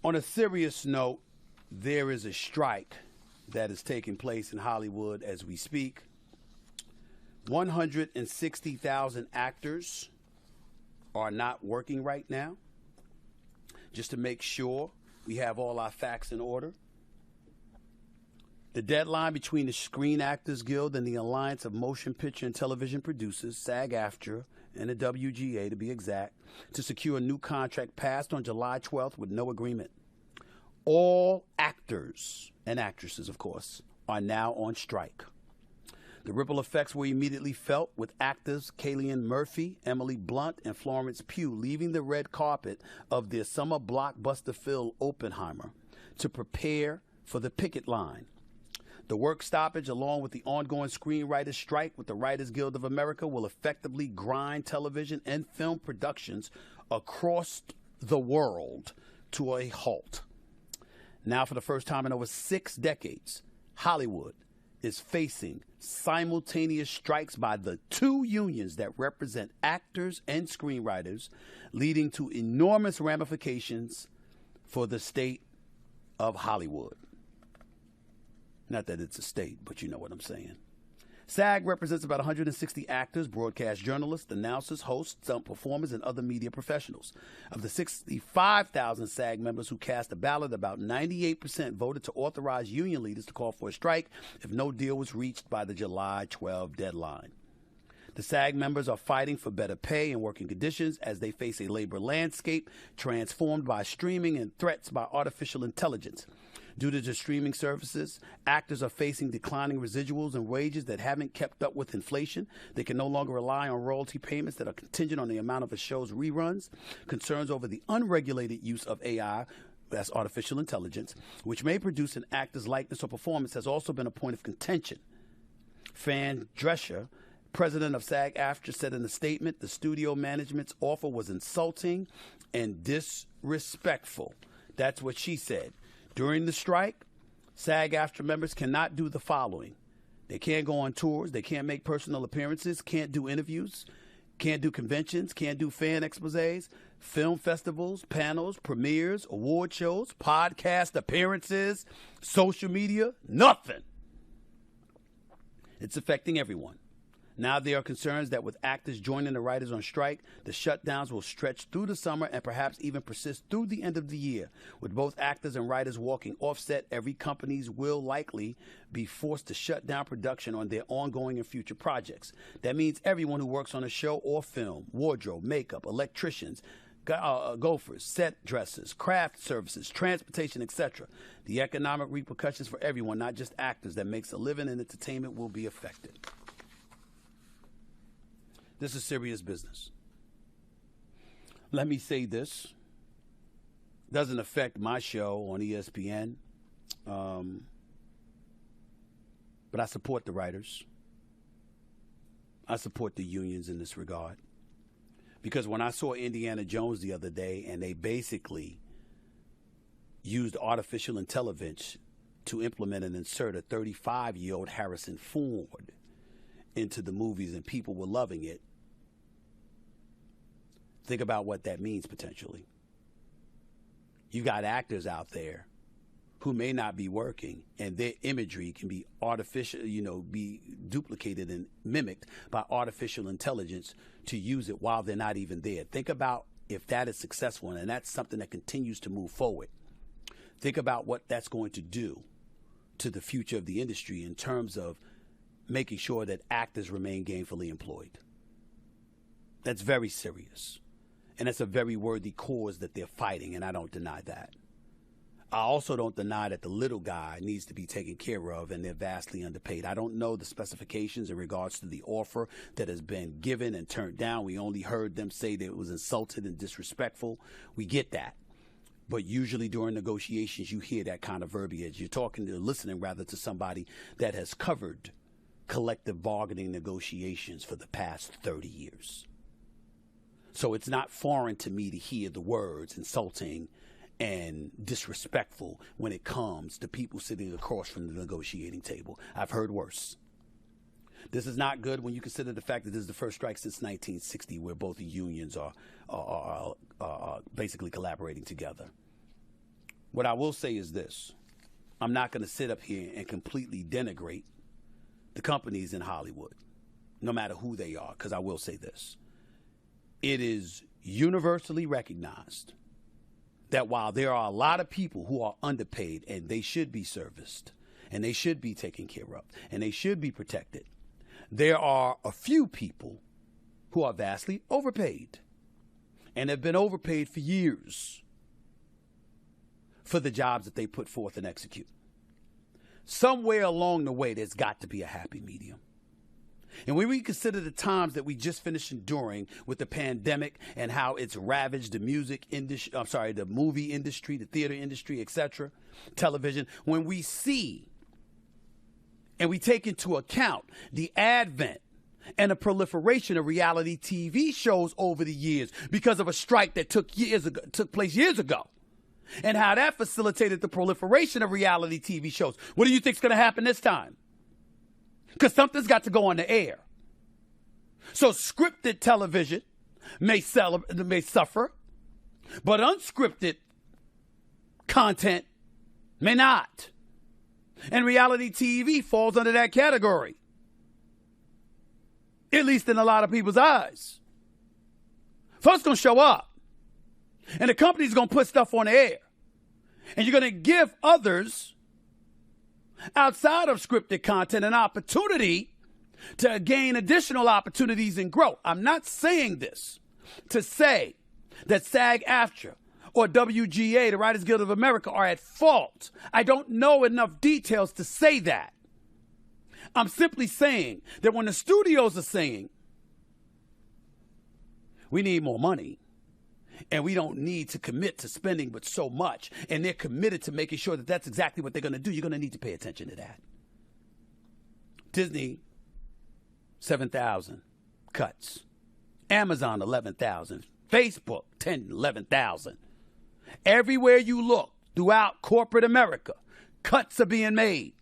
On a serious note, there is a strike that is taking place in Hollywood as we speak. 160,000 actors are not working right now. Just to make sure we have all our facts in order. The deadline between the Screen Actors Guild and the Alliance of Motion Picture and Television Producers, SAG-AFTRA, and the WGA to be exact, to secure a new contract passed on July 12th with no agreement. All actors and actresses, of course, are now on strike. The ripple effects were immediately felt, with actors Cillian Murphy, Emily Blunt, and Florence Pugh leaving the red carpet of their summer blockbuster film Oppenheimer to prepare for the picket line. The work stoppage, along with the ongoing screenwriters' strike with the Writers Guild of America, will effectively grind television and film productions across the world to a halt. Now, for the first time in over 6 decades, Hollywood is facing simultaneous strikes by the 2 unions that represent actors and screenwriters, leading to enormous ramifications for the state of Hollywood. Not that it's a state, but you know what I'm saying. SAG represents about 160 actors, broadcast journalists, announcers, hosts, stunt performers, and other media professionals. Of the 65,000 SAG members who cast a ballot, about 98% voted to authorize union leaders to call for a strike if no deal was reached by the July 12 deadline. The SAG members are fighting for better pay and working conditions as they face a labor landscape transformed by streaming and threats by artificial intelligence. Due to the streaming services, actors are facing declining residuals and wages that haven't kept up with inflation. They can no longer rely on royalty payments that are contingent on the amount of a show's reruns. Concerns over the unregulated use of AI, that's artificial intelligence, which may produce an actor's likeness or performance, has also been a point of contention. Fran Drescher, president of SAG-AFTRA, said in a statement the studio management's offer was insulting and disrespectful. That's what she said. During the strike, SAG-AFTRA members cannot do the following. They can't go on tours, they can't make personal appearances, can't do interviews, can't do conventions, can't do fan exposés, film festivals, panels, premieres, award shows, podcast appearances, social media, nothing. It's affecting everyone. Now there are concerns that with actors joining the writers on strike, the shutdowns will stretch through the summer and perhaps even persist through the end of the year. With both actors and writers walking offset, every companies will likely be forced to shut down production on their ongoing and future projects. That means everyone who works on a show or film, wardrobe, makeup, electricians, gophers, set dressers, craft services, transportation, etc. The economic repercussions for everyone, not just actors, that makes a living in entertainment will be affected. This is serious business. Let me say this. Doesn't affect my show on ESPN, but I support the writers. I support the unions in this regard. Because when I saw Indiana Jones the other day and they basically used artificial intelligence to implement and insert a 35-year-old Harrison Ford into the movies and people were loving it, think about what that means potentially. You got actors out there who may not be working, and their imagery can be artificial, be duplicated and mimicked by artificial intelligence to use it while they're not even there. Think about if that is successful, and that's something that continues to move forward. Think about what that's going to do to the future of the industry in terms of making sure that actors remain gainfully employed. That's very serious. And it's a very worthy cause that they're fighting, and I don't deny that. I also don't deny that the little guy needs to be taken care of, and they're vastly underpaid. I don't know the specifications in regards to the offer that has been given and turned down. We only heard them say that it was insulted and disrespectful. We get that. But usually during negotiations, you hear that kind of verbiage. You're listening to somebody that has covered collective bargaining negotiations for the past 30 years. So it's not foreign to me to hear the words insulting and disrespectful when it comes to people sitting across from the negotiating table. I've heard worse. This is not good when you consider the fact that this is the first strike since 1960 where both the unions are basically collaborating together. What I will say is this. I'm not going to sit up here and completely denigrate the companies in Hollywood, no matter who they are, because I will say this. It is universally recognized that while there are a lot of people who are underpaid and they should be serviced and they should be taken care of and they should be protected, there are a few people who are vastly overpaid and have been overpaid for years for the jobs that they put forth and execute. Somewhere along the way, there's got to be a happy medium. And when we consider the times that we just finished enduring with the pandemic and how it's ravaged the music industry, the movie industry, the theater industry, etc., television, when we see and we take into account the advent and the proliferation of reality TV shows over the years because of a strike that took place years ago, and how that facilitated the proliferation of reality TV shows. What do you think is going to happen this time? Because something's got to go on the air. So scripted television may suffer, but unscripted content may not. And reality TV falls under that category, at least in a lot of people's eyes. Folks going to show up. And the company's going to put stuff on the air. And you're going to give others outside of scripted content an opportunity to gain additional opportunities and grow. I'm not saying this to say that SAG-AFTRA or WGA, the Writers Guild of America, are at fault. I don't know enough details to say that. I'm simply saying that when the studios are saying, we need more money, and we don't need to commit to spending but so much, and they're committed to making sure that that's exactly what they're going to do, you're going to need to pay attention to that. Disney, 7,000 cuts. Amazon, 11,000. Facebook, 10, 11,000. Everywhere you look throughout corporate America, cuts are being made.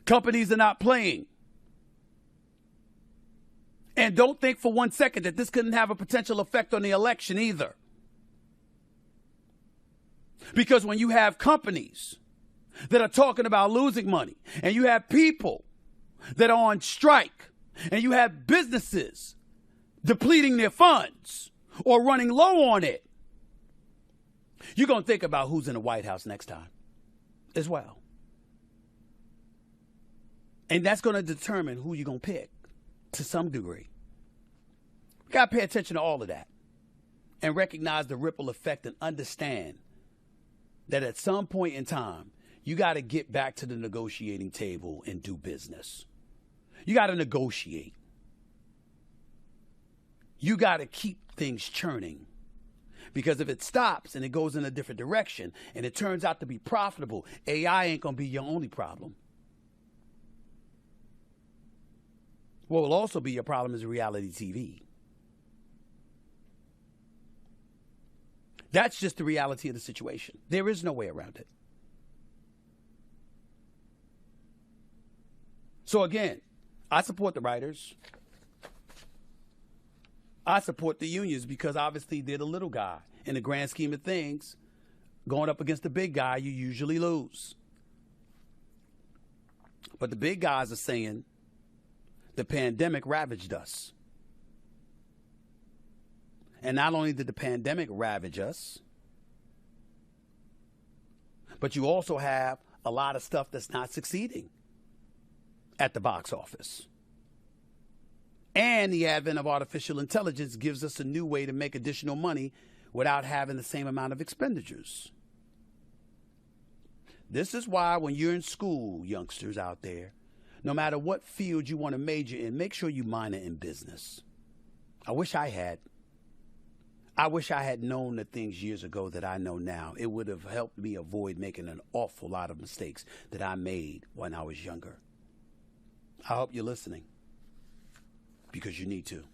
Companies are not playing. And don't think for 1 second that this couldn't have a potential effect on the election either. Because when you have companies that are talking about losing money, and you have people that are on strike, and you have businesses depleting their funds or running low on it, you're going to think about who's in the White House next time as well. And that's going to determine who you're going to pick to some degree. You got to pay attention to all of that and recognize the ripple effect and understand that at some point in time, you got to get back to the negotiating table and do business. You got to negotiate. You got to keep things churning. Because if it stops and it goes in a different direction and it turns out to be profitable, AI ain't going to be your only problem. What will also be your problem is reality TV. That's just the reality of the situation. There is no way around it. So again, I support the writers. I support the unions because obviously they're the little guy. In the grand scheme of things, going up against the big guy, you usually lose. But the big guys are saying the pandemic ravaged us. And not only did the pandemic ravage us, but you also have a lot of stuff that's not succeeding at the box office. And the advent of artificial intelligence gives us a new way to make additional money without having the same amount of expenditures. This is why when you're in school, youngsters out there, no matter what field you want to major in, make sure you minor in business. I wish I had. I wish I had known the things years ago that I know now. It would have helped me avoid making an awful lot of mistakes that I made when I was younger. I hope you're listening, because you need to.